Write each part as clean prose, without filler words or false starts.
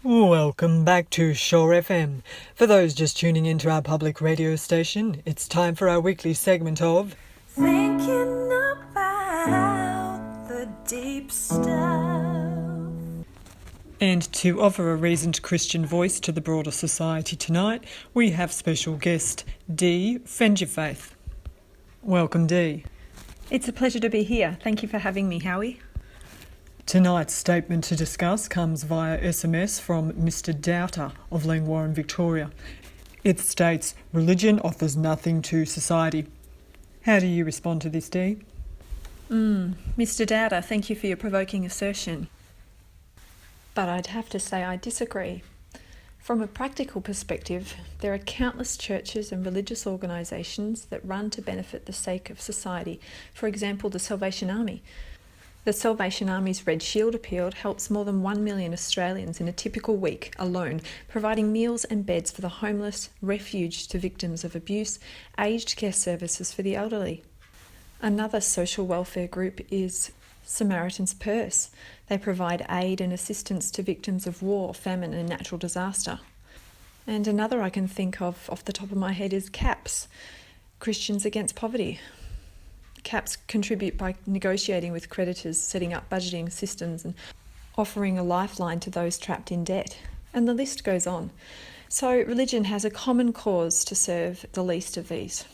Welcome back to Shore FM. For those just tuning into our public radio station, it's time for our weekly segment of Thinking about the deep stuff. And to offer a reasoned Christian voice to the broader society tonight, we have special guest Dee Fengerfaith. Welcome, Dee. It's a pleasure to be here. Thank you for having me, Howie. Tonight's statement to discuss comes via SMS from Mr. Doubter of Langwarrin, Victoria. It states, "Religion offers nothing to society." How do you respond to this, Dee? Mr. Doubter, thank you for your provoking assertion. But I'd have to say I disagree. From a practical perspective, there are countless churches and religious organisations that run to benefit the sake of society. For example, the Salvation Army. The Salvation Army's Red Shield appeal helps more than 1 million Australians in a typical week alone, providing meals and beds for the homeless, refuge to victims of abuse, aged care services for the elderly. Another social welfare group is Samaritan's Purse. They provide aid and assistance to victims of war, famine and natural disaster. And another I can think of off the top of my head is CAPS, Christians Against Poverty. CAPS contribute by negotiating with creditors, setting up budgeting systems and offering a lifeline to those trapped in debt. And the list goes on. So religion has a common cause to serve the least of these.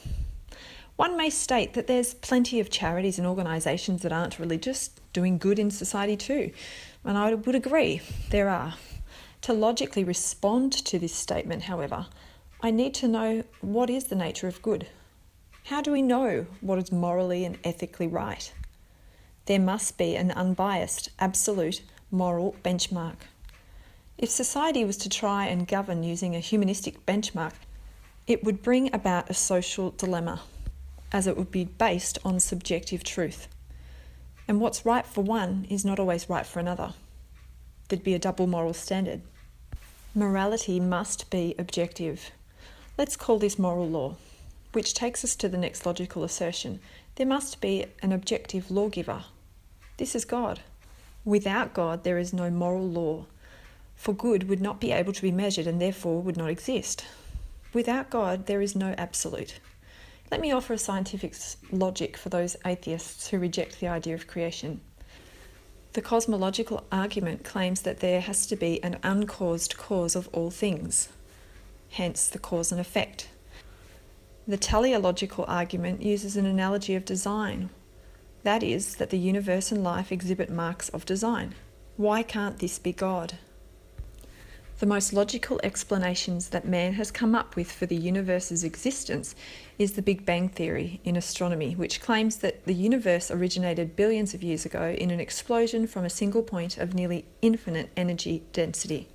One may state that there's plenty of charities and organisations that aren't religious, doing good in society too. And I would agree, there are. To logically respond to this statement, however, I need to know what is the nature of good. How do we know what is morally and ethically right? There must be an unbiased, absolute moral benchmark. If society was to try and govern using a humanistic benchmark, it would bring about a social dilemma, as it would be based on subjective truth. And what's right for one is not always right for another. There'd be a double moral standard. Morality must be objective. Let's call this moral law, which takes us to the next logical assertion. There must be an objective lawgiver. This is God. Without God, there is no moral law, for good would not be able to be measured and therefore would not exist. Without God, there is no absolute. Let me offer a scientific logic for those atheists who reject the idea of creation. The cosmological argument claims that there has to be an uncaused cause of all things, hence the cause and effect. The teleological argument uses an analogy of design. That is, that the universe and life exhibit marks of design. Why can't this be God? The most logical explanations that man has come up with for the universe's existence is the Big Bang theory in astronomy, which claims that the universe originated billions of years ago in an explosion from a single point of nearly infinite energy density.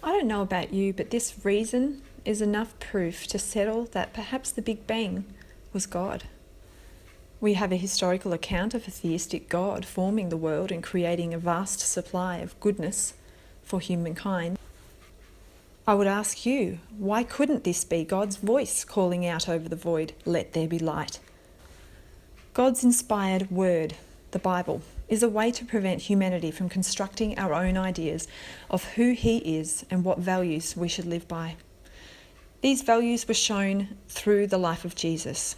I don't know about you, but this reason is enough proof to settle that perhaps the Big Bang was God. We have a historical account of a theistic God forming the world and creating a vast supply of goodness for humankind. I would ask you, why couldn't this be God's voice calling out over the void, "Let there be light"? God's inspired word, the Bible, is a way to prevent humanity from constructing our own ideas of who He is and what values we should live by. These values were shown through the life of Jesus,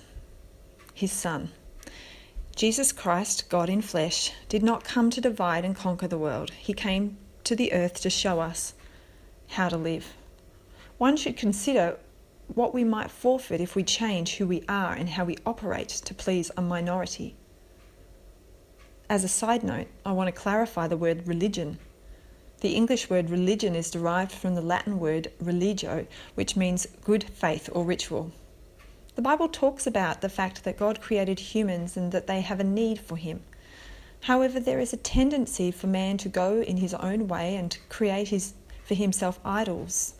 His Son. Jesus Christ, God in flesh, did not come to divide and conquer the world. He came to the earth to show us how to live. One should consider what we might forfeit if we change who we are and how we operate to please a minority. As a side note, I want to clarify the word religion. The English word religion is derived from the Latin word religio, which means good faith or ritual. The Bible talks about the fact that God created humans and that they have a need for Him. However, there is a tendency for man to go in his own way and create for himself idols,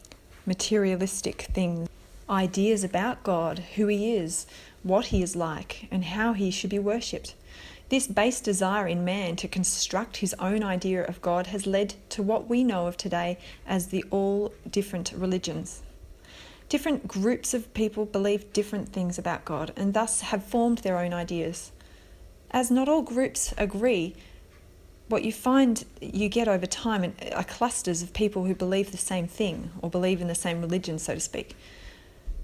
materialistic things, ideas about God, who He is, what He is like, and how He should be worshipped. This base desire in man to construct his own idea of God has led to what we know of today as the all different religions. Different groups of people believe different things about God and thus have formed their own ideas. As not all groups agree, what you find you get over time are clusters of people who believe the same thing or believe in the same religion, so to speak.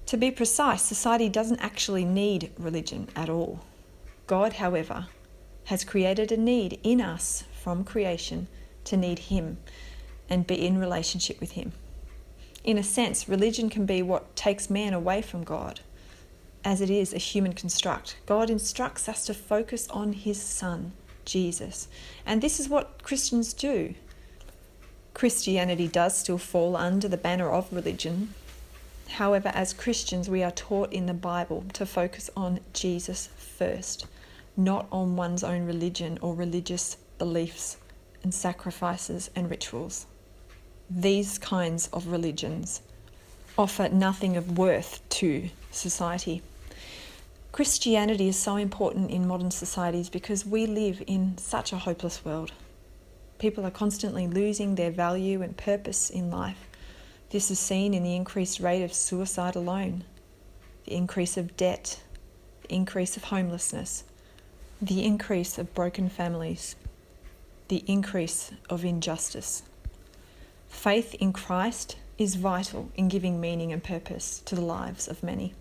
To be precise, society doesn't actually need religion at all. God, however, has created a need in us from creation to need Him and be in relationship with Him. In a sense, religion can be what takes man away from God, as it is a human construct. God instructs us to focus on His Son, Jesus. And this is what Christians do. Christianity does still fall under the banner of religion. However, as Christians, we are taught in the Bible to focus on Jesus first, not on one's own religion or religious beliefs and sacrifices and rituals. These kinds of religions offer nothing of worth to society. Christianity is so important in modern societies because we live in such a hopeless world. People are constantly losing their value and purpose in life. This is seen in the increased rate of suicide alone, the increase of debt, the increase of homelessness, the increase of broken families, the increase of injustice. Faith in Christ is vital in giving meaning and purpose to the lives of many.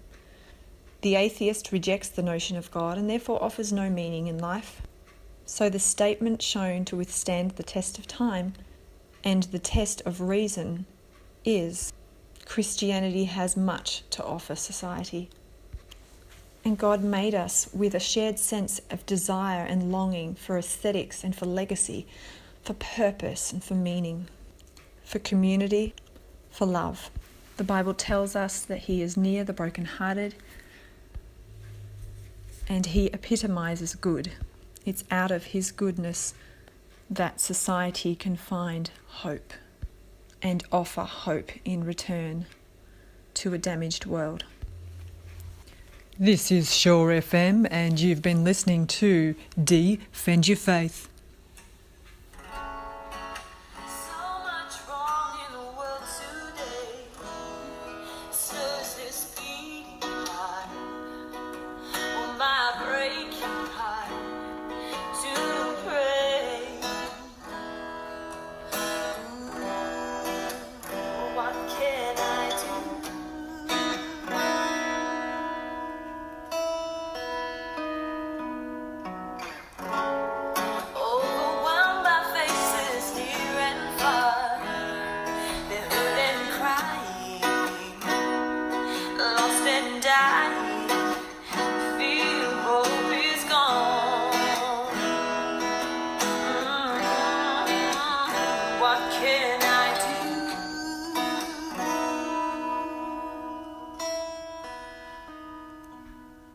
The atheist rejects the notion of God and therefore offers no meaning in life. So the statement shown to withstand the test of time and the test of reason is Christianity has much to offer society. And God made us with a shared sense of desire and longing for aesthetics and for legacy, for purpose and for meaning, for community, for love. The Bible tells us that He is near the brokenhearted and He epitomizes good. It's out of His goodness that society can find hope and offer hope in return to a damaged world. This is Shore FM, and you've been listening to Defend Your Faith.